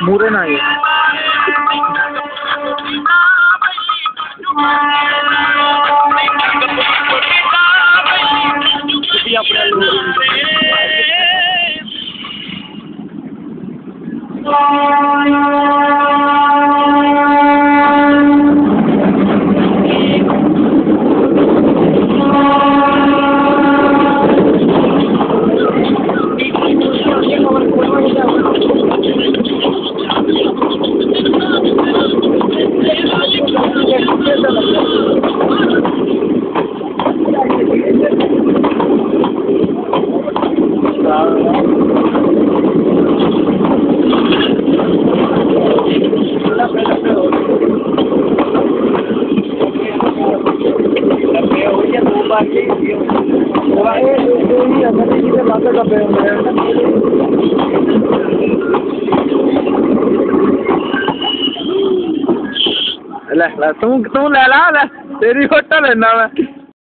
ਮੂਰੇ ਨਾ ਆਏ ਤੁਸੀਂ ਆਪਣੇ ਲੈ ਤੂੰ ਲੈ ਲਾ ਲੈ ਤੇਰੀ ਫੋਟੋ ਲੈਣਾ ਮੈਂ